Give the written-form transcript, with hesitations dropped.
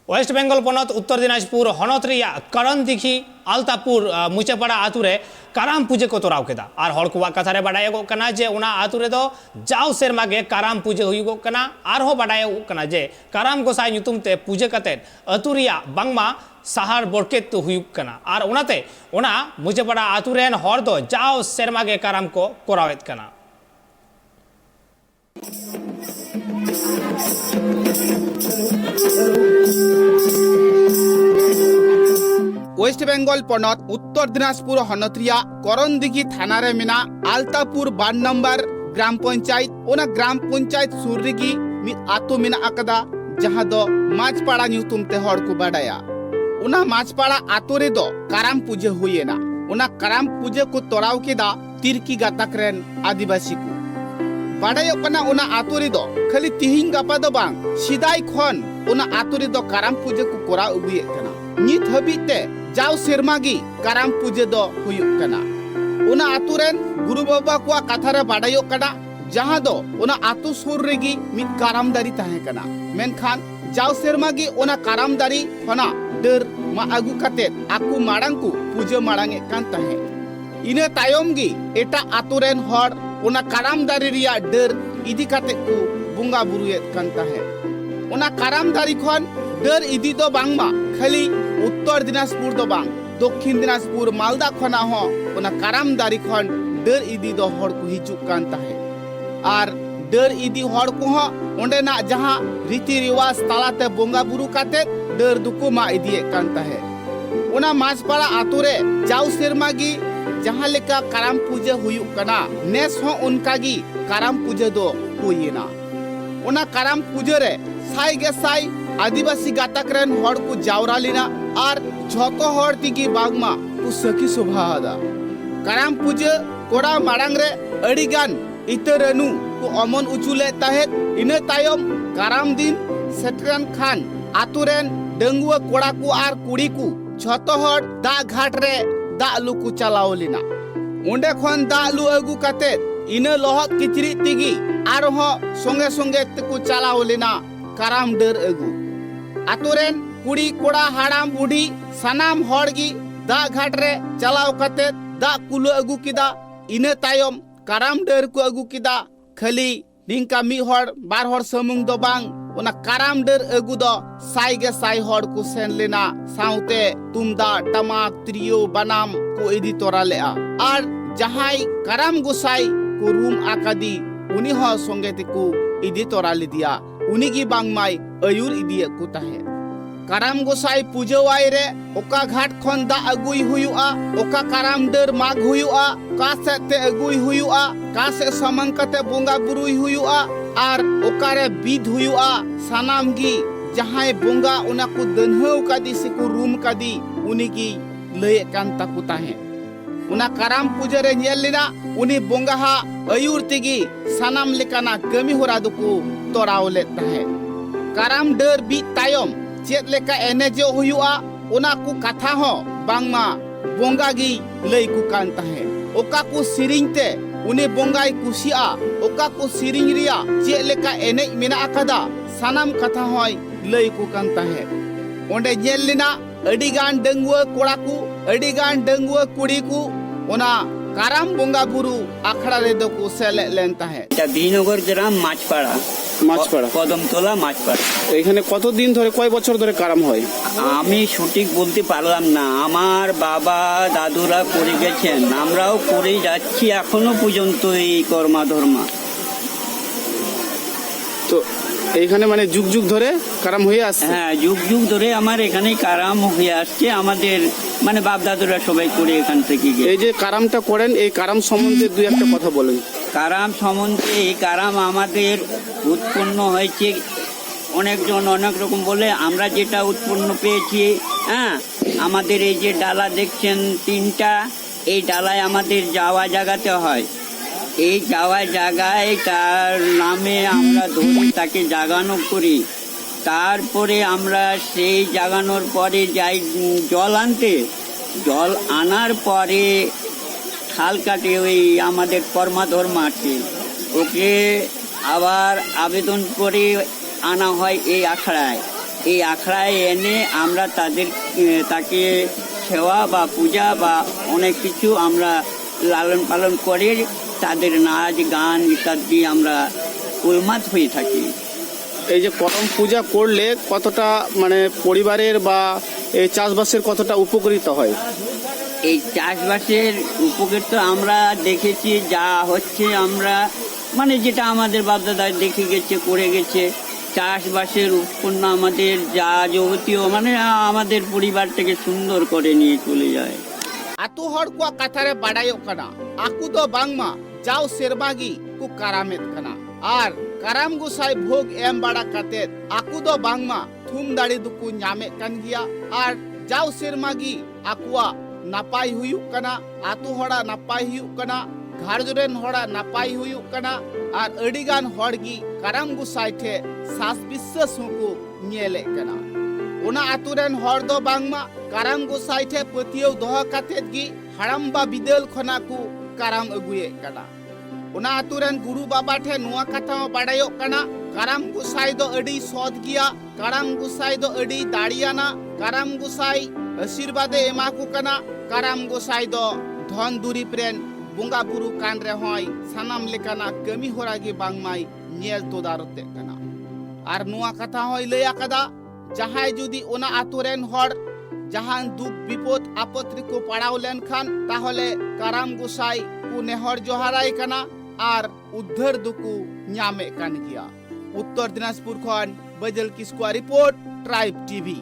Waste Bengal पनत Uttar Dinajpur हनत करण दिखी आलतापुर मुचेपाड़ा आतुरे काराम पूजे को तोराव केदा और हड़ को कथा बाडायगोग कना जे उना आतुरे दो जाव सेरमा गे काराम पूजे हुयुगोग कना आरहो बाडायगोग कना जे काराम गोसाई ᱧᱩᱛᱩᱢ ते पूजे कते अतुरिया बांगमा सहार बोरकेत हुयुग कना और उनाते उना मुचेपाड़ा आतुरेन हड़ दो जाव सेरमा गे काराम को कोरावेत कना। वेस्ट बेंगल पनत उत्तर दिनाजपुर हनतरिया करनदिघी थाना रे मेना आलतापुर 12 नंबर ग्राम पंचायत ओना ग्राम पंचायत सुर रेगी मिद आतो मेना अकदा जहां दो माछपाड़ा ᱧᱩᱛᱩᱢ ते हड़ को बाडाया ओना माछपाड़ा आतो रे दो काराम पूजे हुयेना ओना काराम पूजे को तोराव केदा तिरकी गातक रेन आदिवासी को बाडायो कना ओना आतो रे दो खाली तिहिं गापा दो बांग सिदाई खन ओना आतो रे दो काराम पूजे को कोरा उगुये कना नित हबिते जाव सेरमागी काराम पूजे दो हुयुग कना ओना आतो रेन गुरु बाबा को कथा रे बाडायो कना जहां दो ओना आतो सुर रेगी मिद काराम दारी ताहे कना मेनखान जाव सेरमागी ओना काराम दारी फना डर मा आगु काते आकु माड़ांग को पूजे माड़ांगे कान ताहे इने तायम गी एटा आतो रेन हड़ ओना काराम दारी रिया डर इदी काते को बुंगा बुरुये कान ताहे ओना काराम दारी खन डर इदी दो बांगमा खाली उत्तर दिनाजपुर दो बांग दक्षिण दिनाजपुर मालदा खना हो ओना काराम दारी खन डर इदी दो हड़ को हिजुक कान ताहे आर डर इदी हड़ को हो ओंडे ना जहां रीति रिवाज तालाते बुंगा बुरु काते डर दुको मा इदी कान ताहे ओना माछपाड़ा आतो रे जाव सेरमागी जहां लेका काराम पूजे हुयुग कना नेस हो उनकागी काराम पूजे दो हुयेना ओना काराम पूजे रे साई गे साई आदिवासी गातक रेन हड़ को जावरा लिना और झोतो हड़ तिगी बागमा को सखी शोभादा काराम पूजे कोड़ा माड़ांग रे अड़ीगान इतरनु को अमन उचुले ताहेत इने तायम काराम दिन सेटरन खान आतो रेन डंगुआ कोड़ा को आर कुड़ी को झोतो हड़ दा घाट रे दा लु को चलाव लिना ओंडे खन दा लु अगु काते इने लोहत किचरी तिगी आर हो संगे संगे को चलाव लिना काराम डर अगु आतोरेन कुड़ी कोड़ा हाड़ाम बुढ़ी सनाम हड़गी दा घाट रे चलाव काते दा कुलो अगु किदा इने तायम काराम डर को अगु किदा खाली निंका मी हड़ बार हड़ समुंग दो बांग ओना काराम डर अगु दो साई गे साई हड़ को सेन लेना साउते तुमदा टमाक त्रियो बनाम को इदी तोरा लेआ आर जहाई काराम गोसाई को रूम आकादी उनी हो संगे को इदी तोरा ले दिया उनी की बांगमाई अयुर इदी को ताहे काराम गोसाई पूजवाई रे ओका घाट खन दा अगुई हुयुआ ओका काराम डर माग हुयुआ का सेते अगुई हुयुआ का से समंकते बोंगा बुरुई हुयुआ आर ओकारे विध हुयुआ सनाम गी जहां बोंगा उना को दनहौ कादी से को रूम कादी उनी की लय कान ताकु ताहे उना काराम पूजा रे नेल लिना उनी बोंगा हा अयुर तिगी सनाम लेकाना कमी होरा दुको तोरावले ताहे काराम डर बी तायम चेत लेका एनेजो हुयुआ उना को कथा हो बांगमा बोंगा गी लय को कान ताहे ओका को सिरिंते उनी बोंगाई कुसिया ओका को सिरिंग रिया चेत लेका एने मेना अकादा सनाम कथा होय लय को कान ताहे ओंडे नेल लिना अडिगान डंगुआ कोड़ा को अडिगान डंगुआ कुड़ी को ओना काराम बोंगा बुरु आखड़ा रे दो को सेले लेन ताहे এটা বিনগর গ্রাম মাছপাড়া কদমতলা মাছপাড়া এখানে কতদিন ধরে কয় বছর ধরে কারাম হয় আমি সঠিক বলতে পারলাম না আমার বাবা দাদুরা করে গেছেন আমরাও করে যাচ্ছি এখনো পর্যন্ত এই কর্মা ধর্মা তো এইখানে মানে যুগ যুগ ধরে কারাম হয়ে আসছে হ্যাঁ যুগ যুগ ধরে আমার এখানে কারাম হয়ে আসছে আমাদের মানে বাপ দাদুরা সবাই করে এখান থেকে এই যে কারামটা করেন এই কারাম সম্বন্ধে দুই একটা কথা বলেন কারাম সম্বন্ধে এই কারাম আমাদের উৎপন্ন হয়েছে অনেকজন অনেক রকম বলে আমরা যেটা উৎপন্ন পেয়েছি হ্যাঁ আমাদের এই যে ডালা দেখছেন তিনটা এই ডালায় আমাদের যাওয়া জায়গাতে হয় এই যাওয়া জায়গায় তার নামে আমরা ধরে তাকে জাগানো করি তারপরে আমরা সেই জাগানোর পরে যাই জল আনতে জল আনার পরে খাল কাটে ওই আমাদের কর্মা ধর্ম আছে ওকে আবার আবেদন করে আনা হয় এই আখড়ায় এই আখড়ায় এনে আমরা তাকে সেবা বা পূজা বা অনেক কিছু আমরা লালন পালন করে তাদের নাচ গান ইত্যাদি আমরা উন্মাদ হয়ে থাকি। এই যে করম পূজা করলে কতটা মানে পরিবারের বা এই চাষবাসের কতটা উপকৃত হয়? এই চাষবাসের উপকৃত আমরা দেখেছি যা হচ্ছে, আমরা মানে যেটা আমাদের বাপদাদা দেখে গেছে করে গেছে, চাষবাসের উৎপন্ন আমাদের যা যাবতীয় মানে আমাদের পরিবারটাকে সুন্দর করে নিয়ে চলে যায়। ᱟᱛᱳ ᱦᱚᱲ ᱠᱚᱣᱟᱜ ᱠᱟᱛᱷᱟ ᱨᱮ ᱵᱟᱰᱟᱭᱚᱜ ᱠᱟᱱᱟ ᱟᱠᱚ ᱫᱚ ᱵᱟᱝᱢᱟ ᱡᱟᱣ ᱥᱮᱨᱢᱟ ᱜᱮ ᱠᱚ ᱠᱟᱨᱟᱢᱮᱫ ᱠᱟᱱᱟ ᱟᱨ ᱠᱟᱨᱟᱢ ᱜᱚᱸᱥᱟᱭ ᱵᱷᱳᱜ ᱮᱢ ᱵᱟᱲᱟ ᱠᱟᱛᱮᱫ ᱟᱠᱚ ᱫᱚ ᱵᱟᱝᱢᱟ ᱛᱷᱩᱢ ᱫᱟᱲᱮ ᱫᱚᱠᱚ ᱧᱟᱢᱮᱫ ᱠᱟᱱ ᱜᱮᱭᱟ ᱟᱨ ᱡᱟᱣ ᱥᱮᱨᱢᱟ ᱜᱮ ᱟᱠᱚᱣᱟᱜ ᱱᱟᱯᱟᱭ ᱦᱩᱭᱩᱜ ᱠᱟᱱᱟ, ᱟᱛᱳ ᱦᱚᱲᱟᱜ ᱱᱟᱯᱟᱭ ᱦᱩᱭᱩᱜ ᱠᱟᱱᱟ, ᱜᱷᱟᱨᱚᱸᱡᱽ ᱨᱮᱱ ᱦᱚᱲᱟᱜ ᱱᱟᱯᱟᱭ ᱦᱩᱭᱩᱜ ᱠᱟᱱᱟ ᱟᱨ ᱟᱹᱰᱤᱜᱟᱱ ᱦᱚᱲ ᱜᱮ ᱠᱟᱨᱟᱢ ᱜᱚᱸᱥᱟᱭ ᱴᱷᱮᱱ ᱥᱟᱥ ᱵᱤᱥᱥᱟᱹᱥ ᱦᱚᱸᱠᱚ ᱧᱮᱞᱮᱫ ᱠᱟᱱᱟ। ᱚᱱᱟ ᱟᱛᱳ ᱨᱮᱱ ᱦᱚᱲ ᱫᱚ ᱵᱟᱝᱢᱟ ᱠᱟᱨᱟᱢ ᱜᱚᱸᱥᱟᱭ ᱴᱷᱮᱱ ᱯᱟᱹᱛᱭᱟᱹᱣ ᱫᱚᱦᱚ ᱠᱟᱛᱮᱫ ᱜᱮ ᱦᱟᱲᱟᱢᱵᱟ ᱵᱤᱫᱟᱹᱞ ᱠᱷᱚᱱᱟᱜ ᱠᱚ ᱠᱟᱨᱟᱢ ᱟᱹᱜᱩᱭᱮᱫ ᱠᱟᱱᱟ। ᱚᱱᱟ ᱟᱛᱳ ᱨᱮᱱ ᱜᱩᱨᱩ ᱵᱟᱵᱟ ᱴᱷᱮᱱ ᱱᱚᱣᱟ ᱠᱟᱛᱷᱟ ᱦᱚᱸ ᱵᱟᱰᱟᱭᱚᱜ ᱠᱟᱱᱟ ᱠᱟᱨᱟᱢ ᱜᱚᱸᱥᱟᱭ ᱫᱚ ᱟᱹᱰᱤ ᱥᱚᱛ ᱜᱮᱭᱟ, ᱠᱟᱨᱟᱢ ᱜᱚᱸᱥᱟᱭ ᱫᱚ ᱟᱹᱰᱤ ᱫᱟᱲᱮᱭᱟᱱᱟ, ᱠᱟᱨᱟᱢ ᱜᱚᱸᱥᱟᱭ ᱟᱥᱤᱨᱵᱟᱫᱮ ᱮᱢᱟ ᱠᱚ ᱠᱟᱱᱟ, ᱠᱟᱨᱟᱢ ᱜᱚᱸᱥᱟᱭ ᱫᱚ ᱫᱷᱚᱱ ᱫᱩᱨᱤᱵ ᱨᱮᱱ ᱵᱚᱸᱜᱟ ᱵᱩᱨᱩ ᱠᱟᱱ ᱨᱮᱦᱚᱸᱭ ᱥᱟᱱᱟᱢ ᱞᱮᱠᱟᱱᱟᱜ ᱠᱟᱹᱢᱤ ᱦᱚᱨᱟ ᱜᱮ ᱵᱟᱝᱢᱟᱭ ᱧᱮᱞ ᱛᱚᱫᱟᱨᱚᱛᱮᱜ ᱠᱟᱱᱟ। ᱟᱨ ᱱᱚᱣᱟ ᱠᱟᱛᱷᱟ ᱦᱚᱸᱭ ᱞᱟᱹᱭ ᱟᱠᱟᱫᱟ ᱡᱟᱦᱟᱸᱭ ᱡᱩᱫᱤ ᱚᱱᱟ ᱟᱛᱳ ᱨᱮᱱ ᱦᱚᱲ ᱡᱟᱦᱟᱱ ᱫᱩᱠ ᱵᱤᱯᱚᱫ ᱟᱯᱚᱫ ᱨᱮᱠᱚ ᱯᱟᱲᱟᱣ ᱞᱮᱱᱠᱷᱟᱱ ᱛᱟᱦᱚᱞᱮ ᱠᱟᱨᱟᱢ ᱜᱚᱸᱥᱟᱭ ᱠᱚ ᱱᱮᱦᱚᱨ ᱡᱚᱦᱟᱨᱟᱭ ᱠᱟᱱᱟ ᱟᱨ ᱩᱫᱽᱫᱷᱟᱹᱨ ᱫᱚᱠᱚ ᱧᱟᱢᱮᱫ ᱠᱟᱱ ᱜᱮᱭᱟ। ᱩᱛᱛᱚᱨ ᱫᱤᱱᱟᱡᱽᱯᱩᱨ ᱠᱷᱚᱱ ᱵᱟᱡᱟᱞ ᱠᱤᱥᱠᱩᱣᱟᱜ ᱨᱤᱯᱳর্ট, ট্রাইব টিভি।